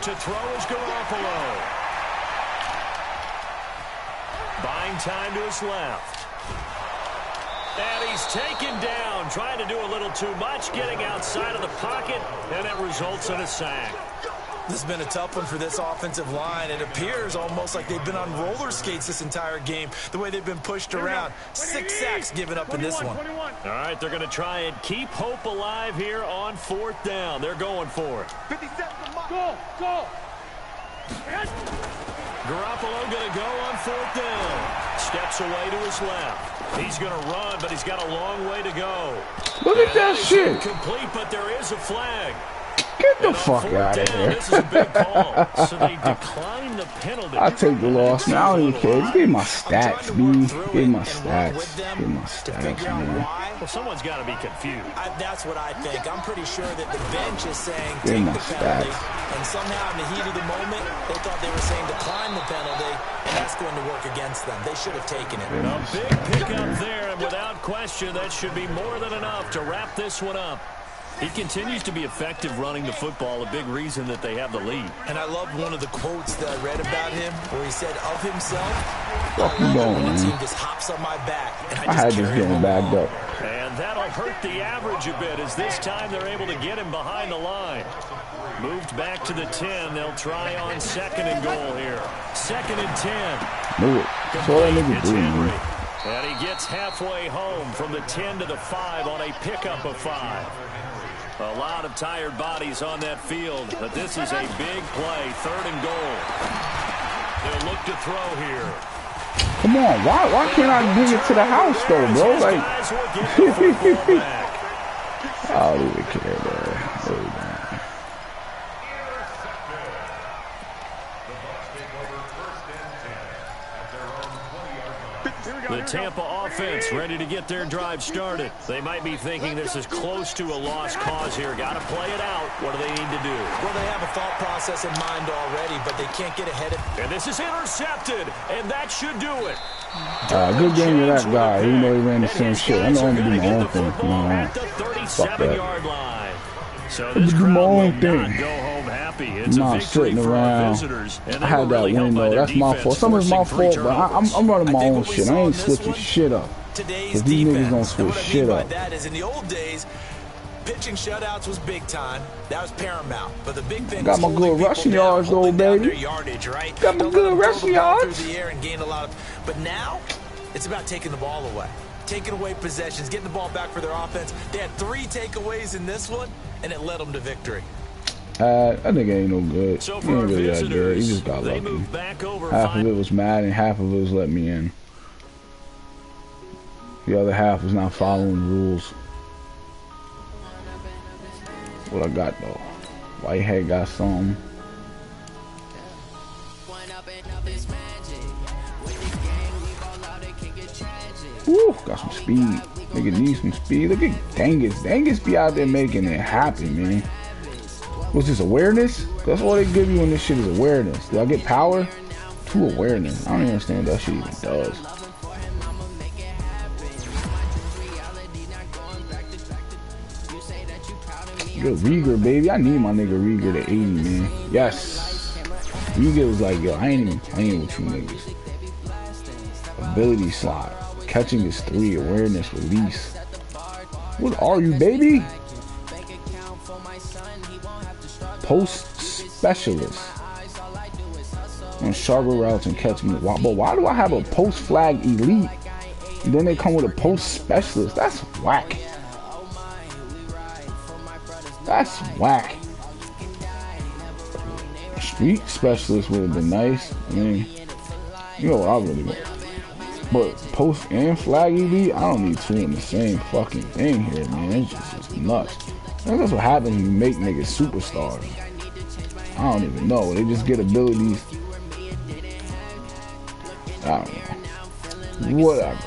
[SPEAKER 6] To throw is Garoppolo. buying time to his left. And he's taken down, trying to do a little too much, getting outside of the pocket, and it results in a sack.
[SPEAKER 5] This has been a tough one for this offensive line. It appears almost like they've been on roller skates this entire game, the way they've been pushed around. 6 sacks given up in this one.
[SPEAKER 6] All right, they're going to try and keep hope alive here on 4th down. They're going for it.
[SPEAKER 4] 50 seconds. Go.
[SPEAKER 6] Garoppolo going to go on 4th down. Steps away to his left. He's going to run, but he's got a long way to go.
[SPEAKER 3] Look at that shit.
[SPEAKER 6] Complete, but there is a flag.
[SPEAKER 3] Get the fuck out of here.
[SPEAKER 6] This is a big call. So they decline the penalty.
[SPEAKER 3] I take the loss. Now I don't even care. Just give me my stats, B. Give me my stats. Give me my stats, man.
[SPEAKER 6] Well, someone's got to be confused.
[SPEAKER 5] That's what I think. I'm pretty sure that the bench is saying
[SPEAKER 3] give
[SPEAKER 5] take
[SPEAKER 3] my
[SPEAKER 5] the penalty.
[SPEAKER 3] stats.
[SPEAKER 5] And somehow in the heat of the moment, they thought they were saying decline the penalty, and that's going to work against them. They should have taken it.
[SPEAKER 6] A big pickup there, and without question, that should be more than enough to wrap this one up. He continues to be effective running the football, a big reason that they have the lead.
[SPEAKER 5] And I loved one of the quotes that I read about him where he said of himself,
[SPEAKER 3] Fuck you going,
[SPEAKER 5] when a
[SPEAKER 3] man.
[SPEAKER 5] team just hops on my back, and
[SPEAKER 3] I had this getting bagged up.
[SPEAKER 6] And that'll hurt the average a bit as this time they're able to get him behind the line. Moved back to the 10. They'll try on 2nd and goal here. 2nd and 10.
[SPEAKER 3] Move it. That's all that nigga do, man.
[SPEAKER 6] And he gets halfway home from the 10 to the 5 on a pickup of 5. A lot of tired bodies on that field, but this is a big play. 3rd and goal. They'll look to throw here.
[SPEAKER 3] Come on, why can't I bring it to the house though, bro? Like, I don't even care, man.
[SPEAKER 6] The Tampa offense ready to get their drive started. They might be thinking this is close to a lost cause here. Got to play it out. What do they need to do?
[SPEAKER 5] Well, they have a thought process in mind already, but they can't get ahead of it.
[SPEAKER 6] And this is intercepted, and that should do it.
[SPEAKER 3] Good game to that guy, even though he ran the same shit. I know I'm going to do my own thing. You know,
[SPEAKER 6] at the 37-yard line. So
[SPEAKER 3] I'm
[SPEAKER 6] this
[SPEAKER 3] do my
[SPEAKER 6] crowd will
[SPEAKER 3] own thing.
[SPEAKER 6] not go home happy. It's
[SPEAKER 3] I'm
[SPEAKER 6] a
[SPEAKER 3] not
[SPEAKER 6] victory
[SPEAKER 3] sitting
[SPEAKER 6] for our
[SPEAKER 3] around.
[SPEAKER 6] visitors. And
[SPEAKER 3] I had that win though. That's my fault. Some of it's my fault, but I'm running my own shit. I ain't switching shit up.
[SPEAKER 5] Today's
[SPEAKER 3] these niggas
[SPEAKER 5] defense.
[SPEAKER 3] don't switch
[SPEAKER 5] What I mean
[SPEAKER 3] shit
[SPEAKER 5] by
[SPEAKER 3] up.
[SPEAKER 5] that is in the old days, pitching shutouts was big time. That was paramount. But the big thing
[SPEAKER 3] Got
[SPEAKER 5] was
[SPEAKER 3] my good rushing yards though, baby.
[SPEAKER 5] Yardage, right?
[SPEAKER 3] Got my good rushing yards.
[SPEAKER 5] Through the air and gain a lot of. But now, it's about taking the ball away, taking away possessions, getting the ball back for their offense. They had 3 takeaways in this one, and it led them to victory.
[SPEAKER 3] That nigga ain't no good.
[SPEAKER 6] So
[SPEAKER 3] He ain't
[SPEAKER 6] for
[SPEAKER 3] really that
[SPEAKER 6] visitors,
[SPEAKER 3] good. He just got
[SPEAKER 6] they
[SPEAKER 3] lucky.
[SPEAKER 6] move back over
[SPEAKER 3] Half of it was mad and half of it was let me in. The other half was not following rules. What I got though? Whitehead got something. Woo, got some speed. Nigga needs some speed. Look at Dangus. Dangus be out there making it happen, man. What's this, awareness? That's all they give you in this shit is awareness. Do I get power? 2 awareness. I don't even understand what that shit even does. Yo, Rieger, baby. I need my nigga Rieger to 80, man. Yes. Rieger was like, yo, I ain't even playing with you niggas. Ability slot. Catching is 3. Awareness, release. What are you, baby? Post specialist. On sharper routes and catch me. But why do I have a post flag elite? And then they come with a post specialist. That's whack. That's whack. Street specialist would have been nice. I mean, you know what I really want. But post and flag elite, I don't need 2 in the same fucking thing here, man. It's just nuts. And that's what happens when you make niggas superstars. I don't even know. They just get abilities. I don't know. Whatever.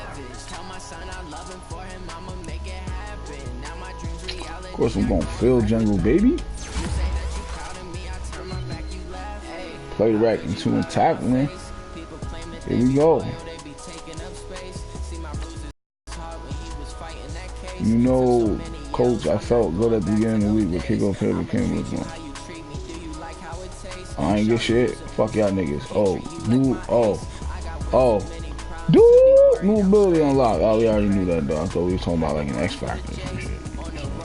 [SPEAKER 3] Of course, I'm going Phil Jungle, baby. Play rec and 2 and tackling. Here we go. You know, coach, I felt good at the beginning of the week, but kickoff favorite came with one. I ain't get shit. Fuck y'all niggas. Oh, Dude, new ability unlocked. Oh, we already knew that, though. I thought we were talking about like an X Factor or some shit.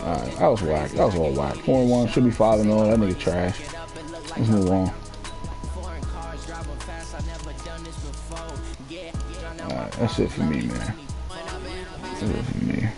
[SPEAKER 3] Alright, that was whack. That was all whack. 4-1, should be 5-0. That nigga trash. Let's move on. Alright, that's it for me, man. That's it for me.